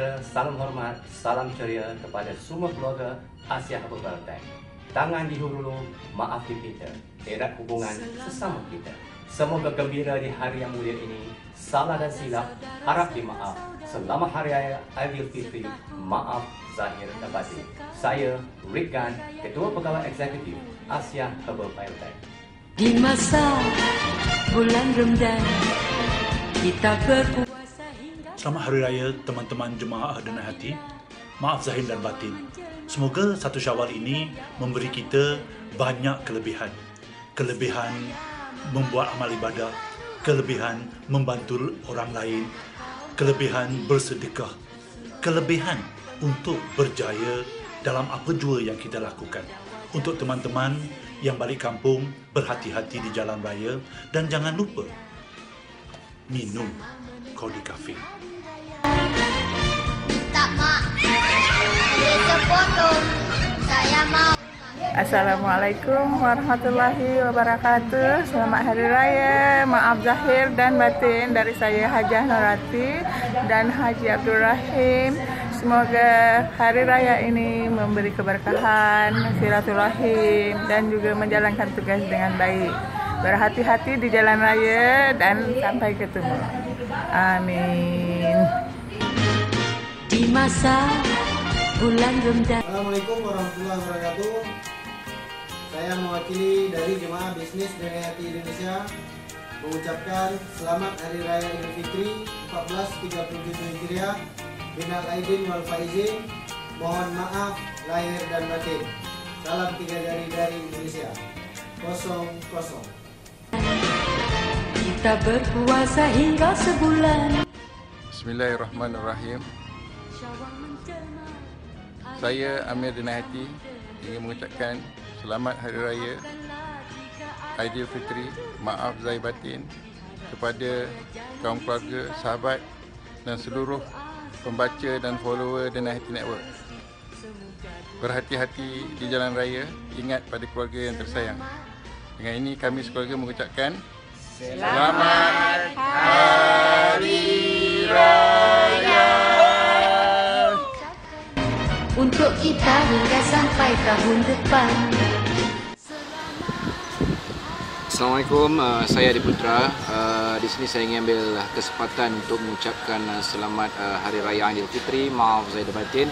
sejahtera, salam hormat, salam ceria kepada semua keluarga Asia Herbal Valentine. Tangan di hulu, maaf dipinta, erat hubungan sesama kita. Semoga gembira di hari yang mulia ini, salah dan silap harap dimaaf. Selamat Hari Raya Aidilfitri, maaf zahir dan batin. Saya Rick Gan, Ketua Pegawai Eksekutif Asia Herbal Valentine. Di masa bulan Ramadan, kita berpuasa hingga... Selamat Hari Raya teman-teman jemaah Denai Hati. Maaf zahir dan batin. Semoga 1 Syawal ini memberi kita banyak kelebihan. Kelebihan membuat amal ibadah, kelebihan membantu orang lain, kelebihan bersedekah, kelebihan untuk berjaya dalam apa jua yang kita lakukan. Untuk teman-teman yang balik kampung, berhati-hati di jalan raya dan jangan lupa minum Kodi Kafein. Tak mak, dia foto. Saya mau. Assalamualaikum warahmatullahi wabarakatuh. Selamat Hari Raya. Maaf zahir dan batin dari saya Hajah Norati dan Haji Abdul Rahim. Semoga Hari Raya ini memberi keberkahan, silaturahim dan juga menjalankan tugas dengan baik. Berhati-hati di jalan raya dan sampai ketemu. Amin. Di masa bulan Ramadan. Assalamualaikum warahmatullahi wabarakatuh. Saya mewakili dari Jemaah Bisnis Denai Hati Indonesia mengucapkan Selamat Hari Raya Idul Fitri 1437 Hijriah. Minal aidin wal faizin. Mohon maaf lahir dan batin. Salam 3 jari dari Indonesia. 00. Kita berpuasa hingga sebulan. Bismillahirrahmanirrahim. Saya Amir Denai Hati ingin mengucapkan Selamat Hari Raya Aidilfitri, maaf zahir batin kepada kaum keluarga, sahabat dan seluruh pembaca dan follower Denai Hati Network. Berhati-hati di jalan raya, ingat pada keluarga yang tersayang. Dengan ini kami sekeluarga mengucapkan Selamat Hari Raya Untuk kita hingga sampai tahun depan. Assalamualaikum, saya Adi Putra. Di sini saya ingin ambil kesempatan untuk mengucapkan selamat Hari Raya Aidilfitri, maaf zahir dan batin,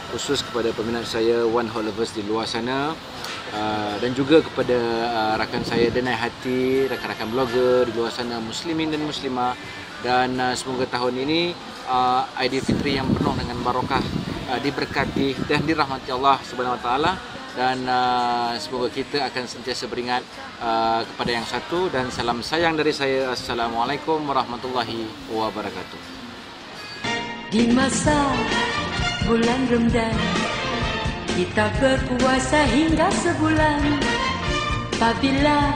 khusus kepada peminat saya One Hot Lovers di luar sana, dan juga kepada rakan saya Denai Hati, rakan-rakan blogger di luar sana, muslimin dan muslimah, dan semoga tahun ini Aidilfitri yang penuh dengan barakah, diberkati dan dirahmati Allah Subhanahu Wa Taala, dan semoga kita akan sentiasa beringat kepada yang satu, dan salam sayang dari saya. Assalamualaikum warahmatullahi wabarakatuh. Di masa bulan Ramadan, kita berpuasa hingga sebulan. Apabila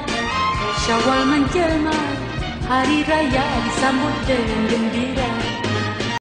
Syawal menjelma, Hari Raya disambut dengan gembira.